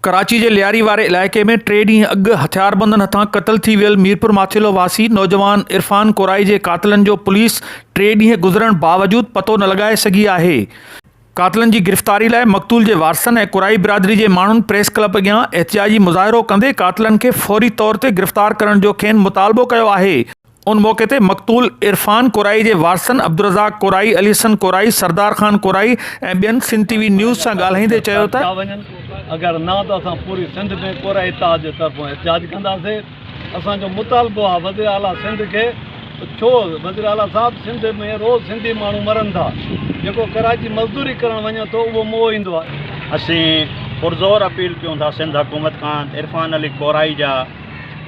कराची के लियारी वारे इलाके में 3 ॾींहं अॻु हथियारबंदनि हथां क़तल थी वियल मीरपुर माथेलो वासी नौजवान इरफान कोराई के कातिलनि जो पुलिस 3 ॾींहं गुज़रण बावजूद पतो न लगाए सघी आहे। कातिलनि की गिरफ़्तारी लाइ मक़तूल के वारसनि ऐं कोराई बिरादरी के माण्हुनि प्रेस क्लब अॻियां एहतिजाजी मुज़ाहिरो कंदे कातिलनि खे फौरी तौर ते गिरफ़्तार करण जो खेनि मुतालबो कयो आहे। उन मौके ते मक़तूल इरफान कोराई के वारसनि अब्दुर्रज़ाक Core i, Ali Hasan Core i, Sardar Khan Core i ऐं ॿियनि सिंध टीवी न्यूज़ सां ॻाल्हाईंदे चयो त अगर ना तो असां पूरी सिंध में कोराई इत्तेहाद जे तरफ़ों एहतिजाज कंदासीं। असांजो मुतालबो आहे वज़ीर आला सिंध के, छो वज़ीर आला साहब सिंध में रोज़ सिंधी माण्हू मरनि था, जेको कराची मज़दूरी करण वञे थो उहो मोह ईंदो आहे। असीं पुरज़ोर अपील कयूं था सिंध हुकूमत खां इरफान अली कोराई जा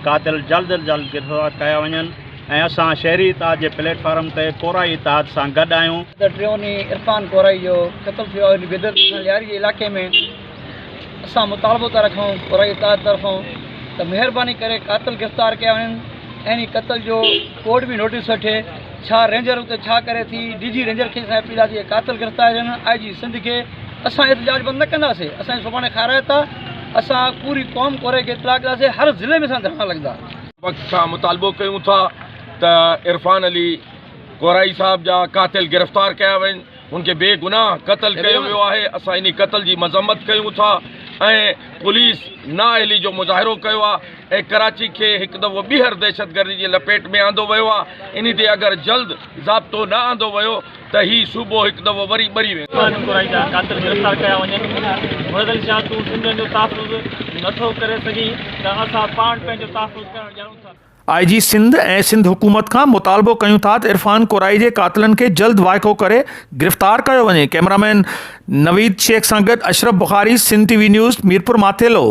कातिल जल्द अज जल्द गिरफ़्तार कया वञनि ऐं असां शहरी इत्तेहाद जे प्लेटफॉर्म ते कोराई इत्तेहाद सां गॾु आहियूं। टियों ॾींहुं इरफान कोराई जो क़त्ल थियो आहे बिदर लियारी जे इलाइक़े में। असां मुतालबो था रखूं कोराई इत्तेहाद तरफ़ों त महिरबानी करे कातिल गिरफ़्तार कया वञनि ऐं क़त्ल जो कोर्ट भी नोटिस वठे। छा रेंजर उते छा करे थी, DG रेंजर खे असां अपील आहे कातिल गिरफ़्तार थियनि। IG सिंध के असां एहतिजाज बंदि न कंदासीं। असांजे सुभाणे खाराए था, असां पूरी क़ौम कोराई खे इतलाह कंदासीं। हर ज़िले में असां धरना लॻंदा। वक़्त सां मुतालबो कयूं था त इरफान अली कोराई साहब जा कातिल गिरफ़्तार कया वञनि, उनके बेगुनाह कत्ल कयो वियो आहे। असां इन कत्ल जी मज़म्मत कयूं था ऐं पुलिस नाअहली जो मुज़ाहिरो कयो आहे ऐं कराची के हिकु दफ़ो ॿीहर दहशतगर्दी जी लपेट में आंदो वियो आहे। इन ते अगरि जल्द ज़ाब्तो न आंदो वियो त ही सूबो हिकु दफ़ो वरी ॿरी वेंदो। कोराई जा कातिल गिरफ़्तार कया वञनि। मुअज़्ज़ल शाह तूं सिंधियुनि जो तहफ़्फ़ुज़ नथो करे सघी त असां पाण पंहिंजो तहफ़्फ़ुज़ करणु ॼाणूं था। IG सिंध ऐं सिंध हुकूमत का मुतालबो कयूं था त इरफान कोराई के कातिलनि खे जल्द वाइको करे गिरफ़्तार कयो वञे। कैमरामैन नवीद शेख सां गॾु अशरफ बुखारी, सिंध TV न्यूज़, मीरपुर माथेलो।